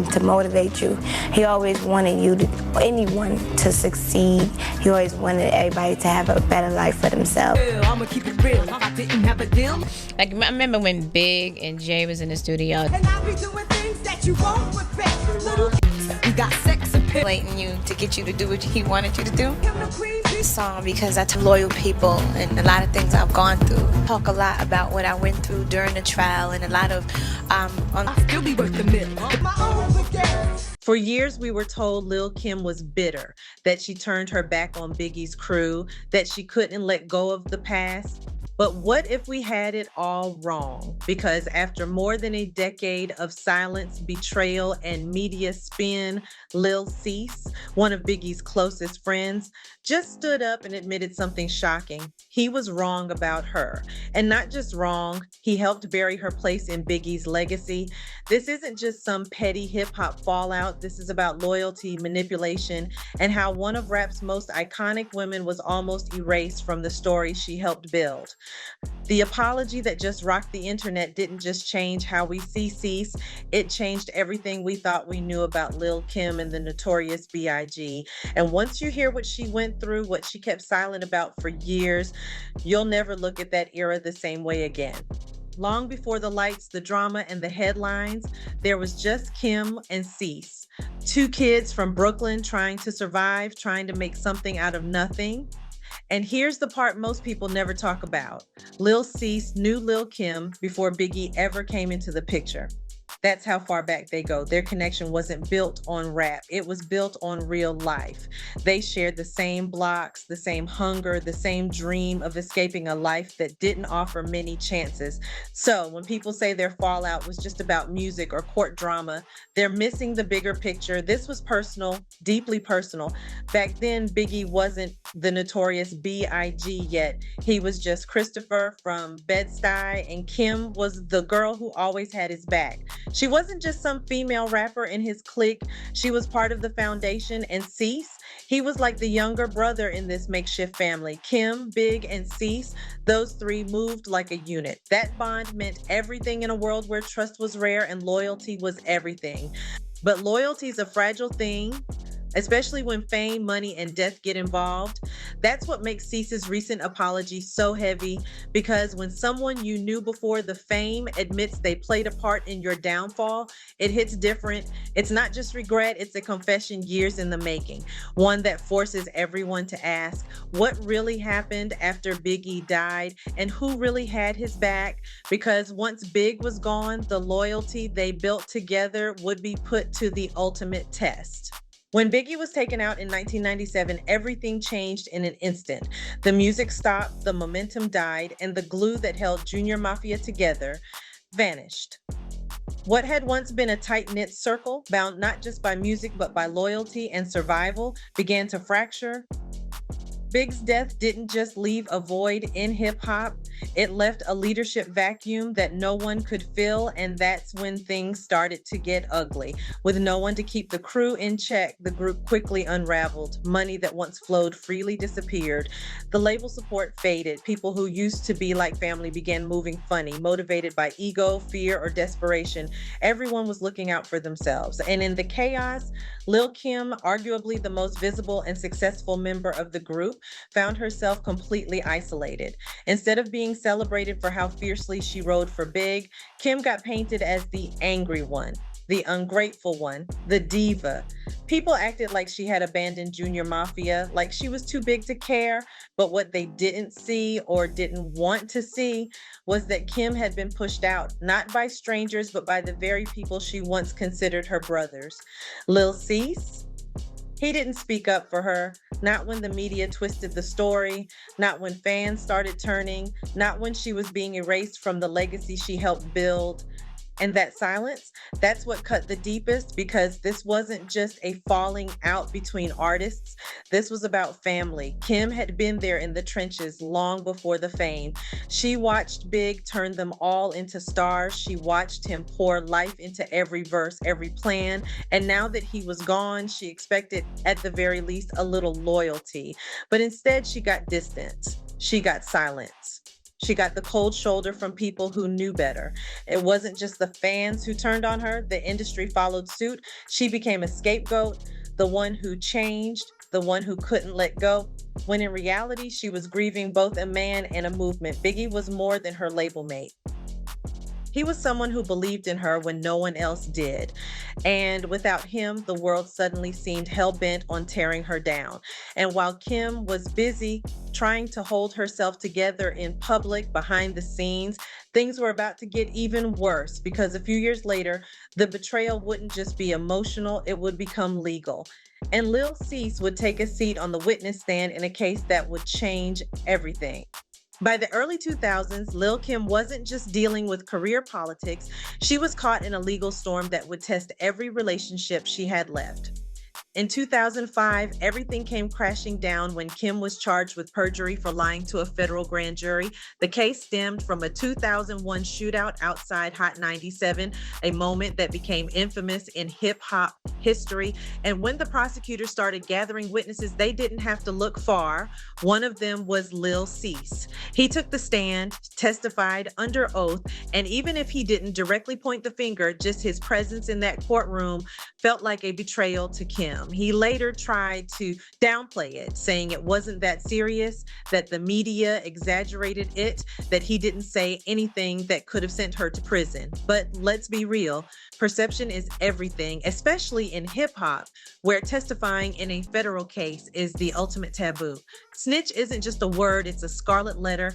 something to motivate you. He always wanted anyone to succeed. He always wanted everybody to have a better life for themselves. I'ma keep it real. I didn't have a deal. Like, I remember when Big and Jay was in the studio. And I be doing things that you won't respect. We got sex appeal. Manipulating you to get you to do what he wanted you to do. This song, because I tell loyal people and a lot of things I've gone through. Talk a lot about what I went through during the trial and a lot of I'll still be worth the mill. My own again. For years, we were told Lil Kim was bitter, that she turned her back on Biggie's crew, that she couldn't let go of the past. But what if we had it all wrong? Because after more than a decade of silence, betrayal, and media spin, Lil Cease, one of Biggie's closest friends, just stood up and admitted something shocking. He was wrong about her. And not just wrong, he helped bury her place in Biggie's legacy. This isn't just some petty hip-hop fallout. This is about loyalty, manipulation, and how one of rap's most iconic women was almost erased from the story she helped build. The apology that just rocked the internet didn't just change how we see Cease, it changed everything we thought we knew about Lil Kim and the Notorious B.I.G. And once you hear what she went through, what she kept silent about for years, you'll never look at that era the same way again. Long before the lights, the drama, and the headlines, there was just Kim and Cease. Two kids from Brooklyn trying to survive, trying to make something out of nothing. And here's the part most people never talk about. Lil Cease knew Lil Kim before Biggie ever came into the picture. That's how far back they go. Their connection wasn't built on rap. It was built on real life. They shared the same blocks, the same hunger, the same dream of escaping a life that didn't offer many chances. So when people say their fallout was just about music or court drama, they're missing the bigger picture. This was personal, deeply personal. Back then, Biggie wasn't the Notorious B.I.G. yet. He was just Christopher from Bed-Stuy, and Kim was the girl who always had his back. She wasn't just some female rapper in his clique. She was part of the foundation. And Cease, he was like the younger brother in this makeshift family. Kim, Big, and Cease, those three moved like a unit. That bond meant everything in a world where trust was rare and loyalty was everything. But loyalty is a fragile thing, especially when fame, money, and death get involved. That's what makes Cease's recent apology so heavy, because when someone you knew before the fame admits they played a part in your downfall, it hits different. It's not just regret, it's a confession years in the making, one that forces everyone to ask, what really happened after Biggie died, and who really had his back? Because once Big was gone, the loyalty they built together would be put to the ultimate test. When Biggie was taken out in 1997, everything changed in an instant. The music stopped, the momentum died, and the glue that held Junior Mafia together vanished. What had once been a tight-knit circle, bound not just by music but by loyalty and survival, began to fracture. Big's death didn't just leave a void in hip-hop, it left a leadership vacuum that no one could fill, and that's when things started to get ugly. With no one to keep the crew in check, the group quickly unraveled. Money that once flowed freely disappeared. The label support faded. People who used to be like family began moving funny, motivated by ego, fear, or desperation. Everyone was looking out for themselves. And in the chaos, Lil Kim, arguably the most visible and successful member of the group, found herself completely isolated. Instead of being celebrated for how fiercely she rode for Big, Kim got painted as the angry one, the ungrateful one, the diva. People acted like she had abandoned Junior Mafia, like she was too big to care, but what they didn't see or didn't want to see was that Kim had been pushed out, not by strangers, but by the very people she once considered her brothers. Lil Cease? He didn't speak up for her, not when the media twisted the story, not when fans started turning, not when she was being erased from the legacy she helped build. And that silence, that's what cut the deepest, because this wasn't just a falling out between artists. This was about family. Kim had been there in the trenches long before the fame. She watched Big turn them all into stars. She watched him pour life into every verse, every plan. And now that he was gone, she expected at the very least a little loyalty. But instead, she got distance. She got silence. She got the cold shoulder from people who knew better. It wasn't just the fans who turned on her, the industry followed suit. She became a scapegoat, the one who changed, the one who couldn't let go. When in reality, she was grieving both a man and a movement. Biggie was more than her label mate. He was someone who believed in her when no one else did. And without him, the world suddenly seemed hell-bent on tearing her down. And while Kim was busy trying to hold herself together in public, behind the scenes, things were about to get even worse because a few years later, the betrayal wouldn't just be emotional, it would become legal. And Lil Cease would take a seat on the witness stand in a case that would change everything. By the early 2000s, Lil Kim wasn't just dealing with career politics, she was caught in a legal storm that would test every relationship she had left. In 2005, everything came crashing down when Kim was charged with perjury for lying to a federal grand jury. The case stemmed from a 2001 shootout outside Hot 97, a moment that became infamous in hip-hop history. And when the prosecutors started gathering witnesses, they didn't have to look far. One of them was Lil Cease. He took the stand, testified under oath, and even if he didn't directly point the finger, just his presence in that courtroom felt like a betrayal to Kim. He later tried to downplay it, saying it wasn't that serious, that the media exaggerated it, that he didn't say anything that could have sent her to prison. But let's be real, perception is everything, especially in hip hop, where testifying in a federal case is the ultimate taboo. Snitch isn't just a word, it's a scarlet letter.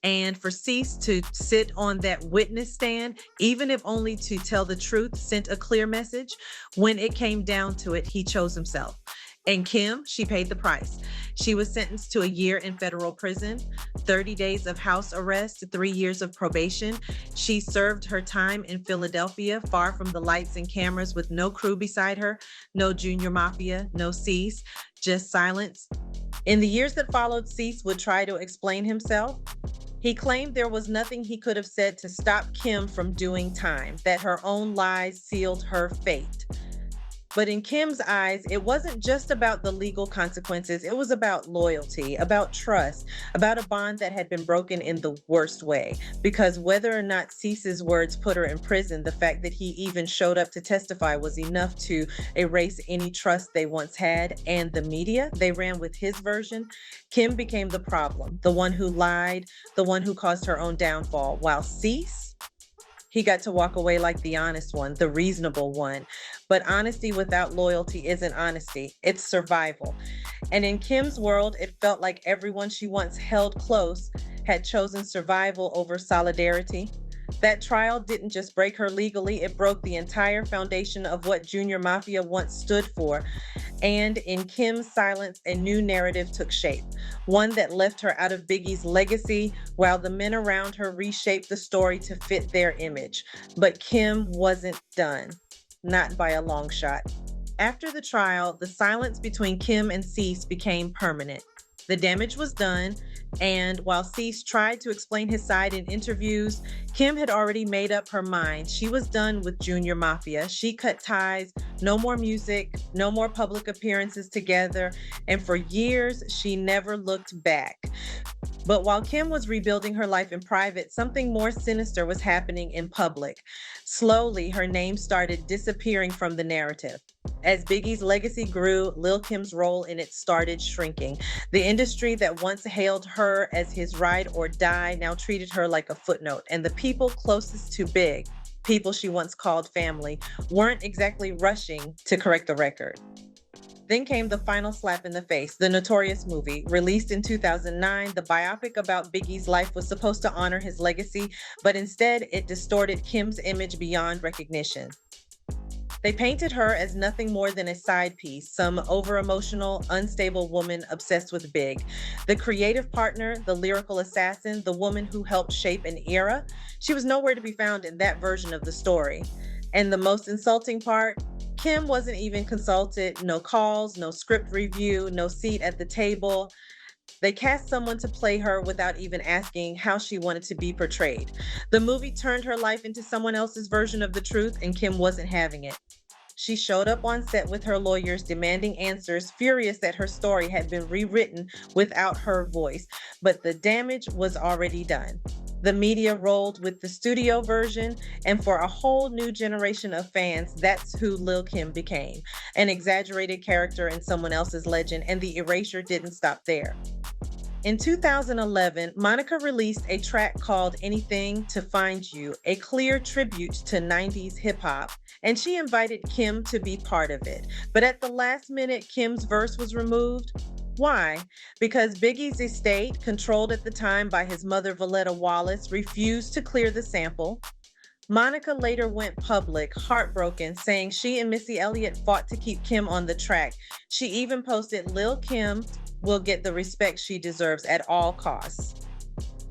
And for Cease to sit on that witness stand, even if only to tell the truth, sent a clear message. When it came down to it, he chose himself. And Kim, she paid the price. She was sentenced to a year in federal prison, 30 days of house arrest, 3 years of probation. She served her time in Philadelphia, far from the lights and cameras, with no crew beside her, no junior mafia, no Cease, just silence. In the years that followed, Cease would try to explain himself. He claimed there was nothing he could have said to stop Kim from doing time, that her own lies sealed her fate. But in Kim's eyes, it wasn't just about the legal consequences. It was about loyalty, about trust, about a bond that had been broken in the worst way. Because whether or not Cease's words put her in prison, the fact that he even showed up to testify was enough to erase any trust they once had. And the media, they ran with his version. Kim became the problem, the one who lied, the one who caused her own downfall. While Cease, he got to walk away like the honest one, the reasonable one. But honesty without loyalty isn't honesty, it's survival. And in Kim's world, it felt like everyone she once held close had chosen survival over solidarity. That trial didn't just break her legally, it broke the entire foundation of what Junior Mafia once stood for. And in Kim's silence, a new narrative took shape, one that left her out of Biggie's legacy, while the men around her reshaped the story to fit their image. But Kim wasn't done, not by a long shot. After the trial, the silence between Kim and Cease became permanent. The damage was done, and while Cease tried to explain his side in interviews, Kim had already made up her mind. She was done with Junior Mafia. She cut ties, no more music, no more public appearances together, and for years, she never looked back. But while Kim was rebuilding her life in private, something more sinister was happening in public. Slowly, her name started disappearing from the narrative. As Biggie's legacy grew, Lil Kim's role in it started shrinking. The industry that once hailed her as his ride or die now treated her like a footnote. And the people closest to Big, people she once called family, weren't exactly rushing to correct the record. Then came the final slap in the face, the Notorious movie. Released in 2009, the biopic about Biggie's life was supposed to honor his legacy, but instead it distorted Kim's image beyond recognition. They painted her as nothing more than a side piece, some over-emotional, unstable woman obsessed with Big. The creative partner, the lyrical assassin, the woman who helped shape an era, she was nowhere to be found in that version of the story. And the most insulting part, Kim wasn't even consulted, no calls, no script review, no seat at the table. They cast someone to play her without even asking how she wanted to be portrayed. The movie turned her life into someone else's version of the truth, and Kim wasn't having it. She showed up on set with her lawyers demanding answers, furious that her story had been rewritten without her voice. But the damage was already done. The media rolled with the studio version, and for a whole new generation of fans, that's who Lil Kim became. An exaggerated character in someone else's legend, and the erasure didn't stop there. In 2011, Monica released a track called Anything to Find You, a clear tribute to 90s hip hop, and she invited Kim to be part of it. But at the last minute, Kim's verse was removed. Why? Because Biggie's estate, controlled at the time by his mother Valletta Wallace, refused to clear the sample. Monica later went public, heartbroken, saying she and Missy Elliott fought to keep Kim on the track. She even posted, "Lil Kim will get the respect she deserves at all costs."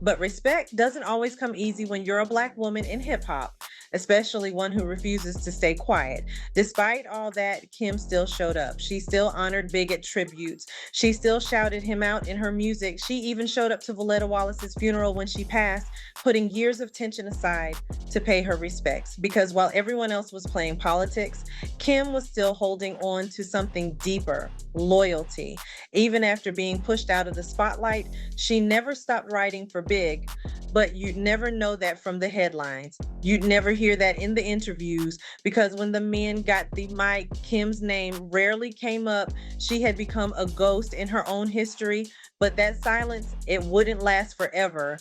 But respect doesn't always come easy when you're a Black woman in hip hop, especially one who refuses to stay quiet. Despite all that, Kim still showed up. She still honored Big at tributes. She still shouted him out in her music. She even showed up to Valletta Wallace's funeral when she passed, putting years of tension aside to pay her respects. Because while everyone else was playing politics, Kim was still holding on to something deeper: loyalty. Even after being pushed out of the spotlight, she never stopped writing for Big, but you'd never know that from the headlines. You'd never hear that in the interviews, because when the men got the mic, Kim's name rarely came up. She had become a ghost in her own history, but that silence, it wouldn't last forever.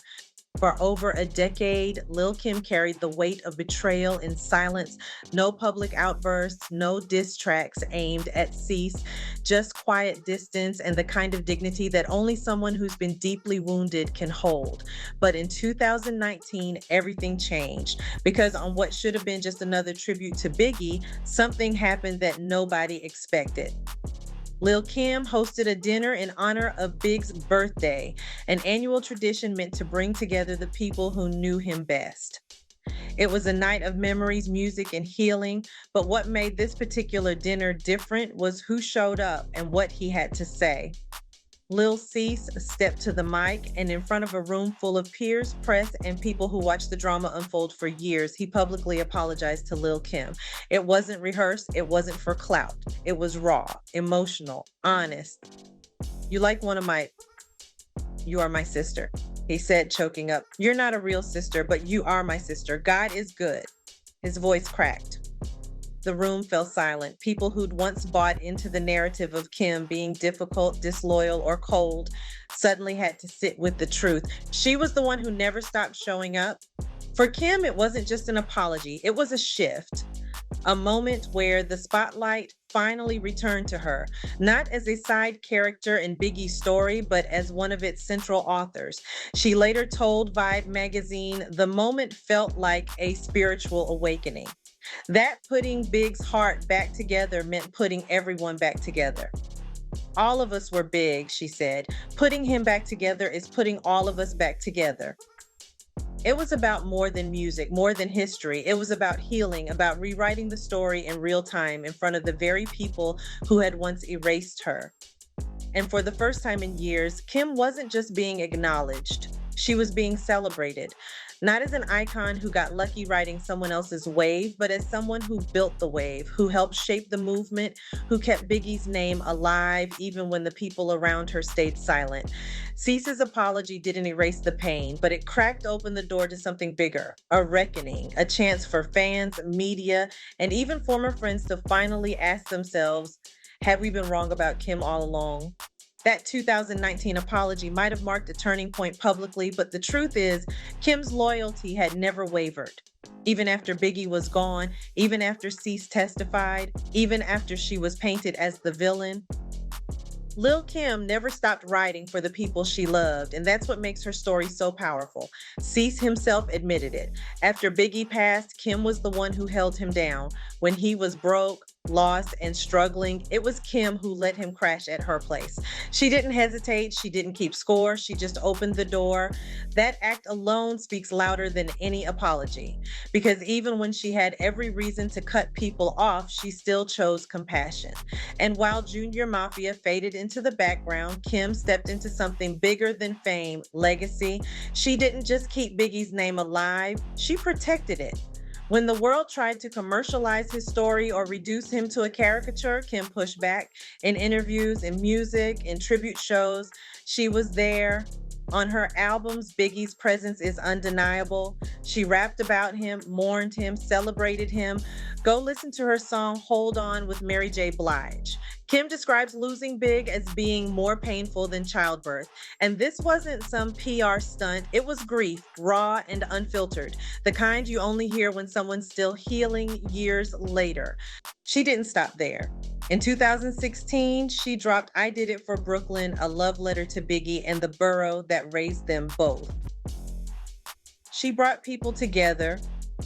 For over a decade, Lil Kim carried the weight of betrayal in silence. No public outbursts, no diss tracks aimed at Cease, just quiet distance and the kind of dignity that only someone who's been deeply wounded can hold. But in 2019, everything changed, because on what should have been just another tribute to Biggie, something happened that nobody expected. Lil Kim hosted a dinner in honor of Big's birthday, an annual tradition meant to bring together the people who knew him best. It was a night of memories, music, and healing, but what made this particular dinner different was who showed up and what he had to say. Lil Cease stepped to the mic, and in front of a room full of peers, press, and people who watched the drama unfold for years, he publicly apologized to Lil Kim. It wasn't rehearsed, it wasn't for clout. It was raw, emotional, honest. You are my sister," he said, choking up. "You're not a real sister, but you are my sister. God is good." His voice cracked. The room fell silent. People who'd once bought into the narrative of Kim being difficult, disloyal, or cold suddenly had to sit with the truth. She was the one who never stopped showing up. For Kim, it wasn't just an apology, it was a shift. A moment where the spotlight finally returned to her, not as a side character in Biggie's story, but as one of its central authors. She later told Vibe magazine, "The moment felt like a spiritual awakening." That putting Big's heart back together meant putting everyone back together. "All of us were Big," she said. "Putting him back together is putting all of us back together." It was about more than music, more than history. It was about healing, about rewriting the story in real time in front of the very people who had once erased her. And for the first time in years, Kim wasn't just being acknowledged. She was being celebrated. Not as an icon who got lucky riding someone else's wave, but as someone who built the wave, who helped shape the movement, who kept Biggie's name alive even when the people around her stayed silent. Cease's apology didn't erase the pain, but it cracked open the door to something bigger, a reckoning, a chance for fans, media, and even former friends to finally ask themselves, have we been wrong about Kim all along? That 2019 apology might have marked a turning point publicly, but the truth is, Kim's loyalty had never wavered. Even after Biggie was gone, even after Cease testified, even after she was painted as the villain, Lil Kim never stopped writing for the people she loved, and that's what makes her story so powerful. Cease himself admitted it. After Biggie passed, Kim was the one who held him down. When he was broke, lost, and struggling, it was Kim who let him crash at her place. She didn't hesitate, she didn't keep score, she just opened the door. That act alone speaks louder than any apology, because even when she had every reason to cut people off, she still chose compassion. And while Junior Mafia faded into the background, Kim stepped into something bigger than fame, legacy. She didn't just keep Biggie's name alive, she protected it. When the world tried to commercialize his story or reduce him to a caricature, Kim pushed back. In interviews, in music, in tribute shows, she was there. On her albums, Biggie's presence is undeniable. She rapped about him, mourned him, celebrated him. Go listen to her song Hold On with Mary J. Blige. Kim describes losing Big as being more painful than childbirth. And this wasn't some PR stunt. It was grief, raw and unfiltered, the kind you only hear when someone's still healing years later. She didn't stop there. In 2016, she dropped I Did It for Brooklyn, a love letter to Biggie and the borough that raised them both. She brought people together,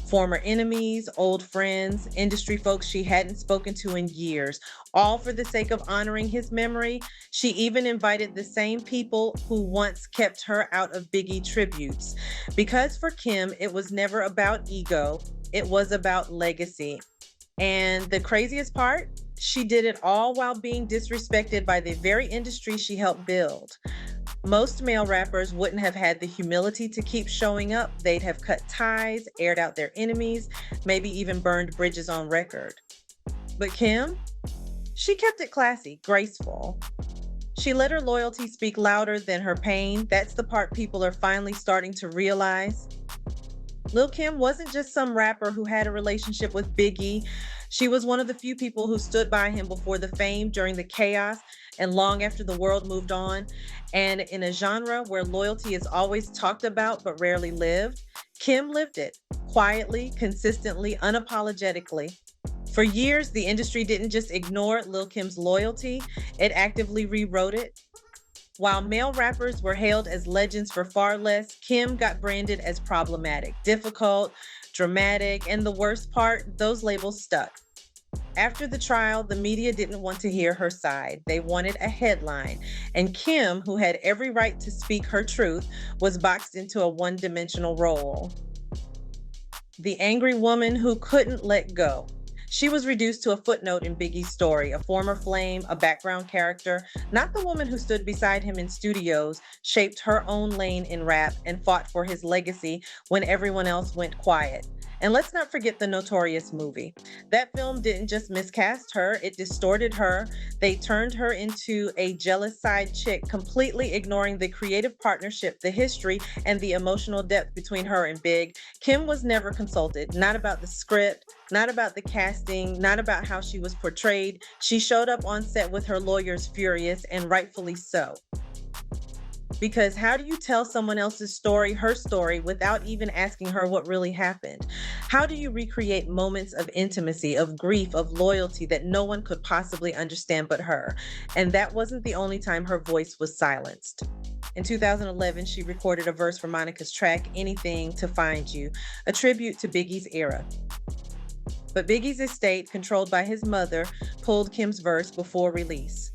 former enemies, old friends, industry folks she hadn't spoken to in years, all for the sake of honoring his memory. She even invited the same people who once kept her out of Biggie tributes. Because for Kim, it was never about ego, it was about legacy. And the craziest part, she did it all while being disrespected by the very industry she helped build. Most male rappers wouldn't have had the humility to keep showing up. They'd have cut ties, aired out their enemies, maybe even burned bridges on record. But Kim, she kept it classy, graceful. She let her loyalty speak louder than her pain. That's the part people are finally starting to realize. Lil Kim wasn't just some rapper who had a relationship with Biggie. She was one of the few people who stood by him before the fame, during the chaos, and long after the world moved on. And in a genre where loyalty is always talked about but rarely lived, Kim lived it, quietly, consistently, unapologetically. For years, the industry didn't just ignore Lil Kim's loyalty, it actively rewrote it. While male rappers were hailed as legends for far less, Kim got branded as problematic, difficult, dramatic, and the worst part, those labels stuck. After the trial, the media didn't want to hear her side. They wanted a headline. And Kim, who had every right to speak her truth, was boxed into a one-dimensional role. The angry woman who couldn't let go. She was reduced to a footnote in Biggie's story, a former flame, a background character, not the woman who stood beside him in studios, shaped her own lane in rap, and fought for his legacy when everyone else went quiet. And let's not forget the Notorious movie. That film didn't just miscast her, it distorted her. They turned her into a jealous side chick, completely ignoring the creative partnership, the history, and the emotional depth between her and Big. Kim was never consulted, not about the script, not about the casting, not about how she was portrayed. She showed up on set with her lawyers furious, and rightfully so. Because how do you tell someone else's story, her story, without even asking her what really happened? How do you recreate moments of intimacy, of grief, of loyalty that no one could possibly understand but her? And that wasn't the only time her voice was silenced. In 2011, she recorded a verse for Monica's track, Anything to Find You, a tribute to Biggie's era. But Biggie's estate, controlled by his mother, pulled Kim's verse before release.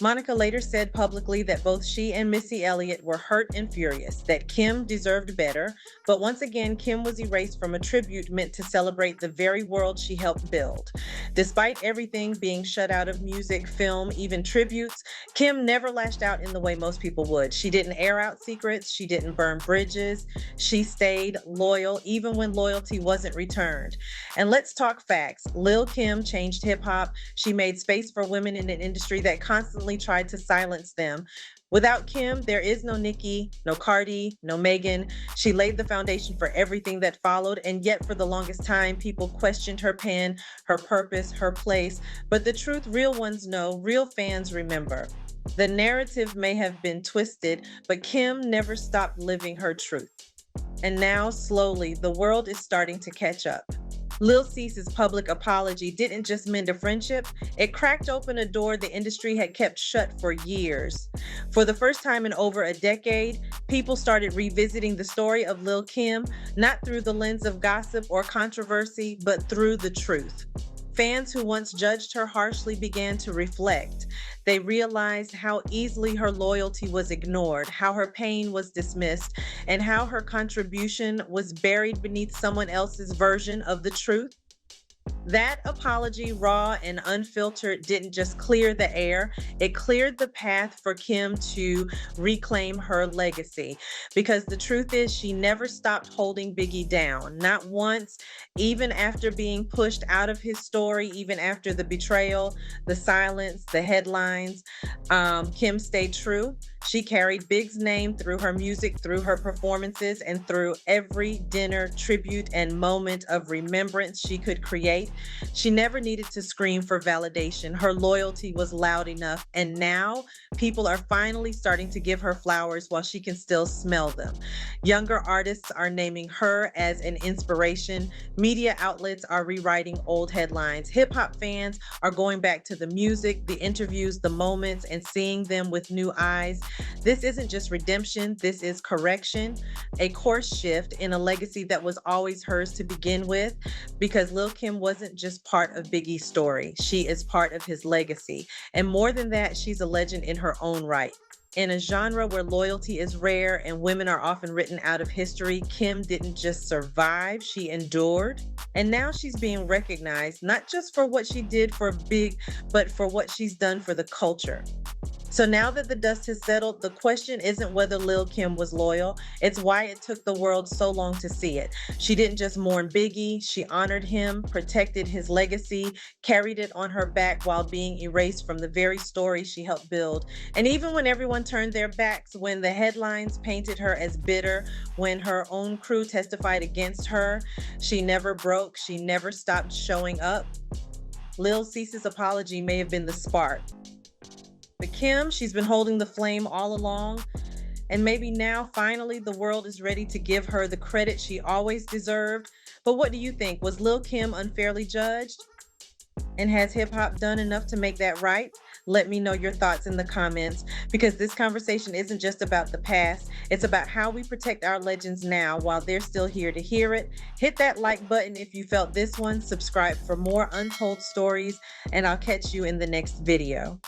Monica later said publicly that both she and Missy Elliott were hurt and furious, that Kim deserved better, but once again, Kim was erased from a tribute meant to celebrate the very world she helped build. Despite everything being shut out of music, film, even tributes, Kim never lashed out in the way most people would. She didn't air out secrets, she didn't burn bridges, she stayed loyal even when loyalty wasn't returned. And let's talk facts. Lil Kim changed hip-hop. She made space for women in an industry that constantly tried to silence them. Without Kim, there is no Nicki, no Cardi, no Megan. She laid the foundation for everything that followed, and yet for the longest time, people questioned her pen, her purpose, her place. But the truth real ones know, real fans remember. The narrative may have been twisted, but Kim never stopped living her truth. And now, slowly, the world is starting to catch up. Lil Cease's public apology didn't just mend a friendship, it cracked open a door the industry had kept shut for years. For the first time in over a decade, people started revisiting the story of Lil Kim, not through the lens of gossip or controversy, but through the truth. Fans who once judged her harshly began to reflect. They realized how easily her loyalty was ignored, how her pain was dismissed, and how her contribution was buried beneath someone else's version of the truth. That apology, raw and unfiltered, didn't just clear the air, it cleared the path for Kim to reclaim her legacy. Because the truth is, she never stopped holding Biggie down, not once, even after being pushed out of his story, even after the betrayal, the silence, the headlines. Kim stayed true. She carried Big's name through her music, through her performances, and through every dinner, tribute, and moment of remembrance she could create. She never needed to scream for validation. Her loyalty was loud enough, and now people are finally starting to give her flowers while she can still smell them. Younger artists are naming her as an inspiration. Media outlets are rewriting old headlines. Hip-hop fans are going back to the music, the interviews, the moments, and seeing them with new eyes. This isn't just redemption, this is correction, a course shift in a legacy that was always hers to begin with, because Lil Kim wasn't just part of Biggie's story, she is part of his legacy. And more than that, she's a legend in her own right. In a genre where loyalty is rare and women are often written out of history, Kim didn't just survive, she endured. And now she's being recognized, not just for what she did for Big, but for what she's done for the culture. So now that the dust has settled, the question isn't whether Lil Kim was loyal, it's why it took the world so long to see it. She didn't just mourn Biggie, she honored him, protected his legacy, carried it on her back while being erased from the very story she helped build. And even when everyone turned their backs, when the headlines painted her as bitter, when her own crew testified against her, she never broke, she never stopped showing up. Lil Cease's apology may have been the spark. But Kim, she's been holding the flame all along, and maybe now, finally, the world is ready to give her the credit she always deserved. But what do you think? Was Lil Kim unfairly judged? And has hip-hop done enough to make that right? Let me know your thoughts in the comments, because this conversation isn't just about the past, it's about how we protect our legends now while they're still here to hear it. Hit that like button if you felt this one, subscribe for more untold stories, and I'll catch you in the next video.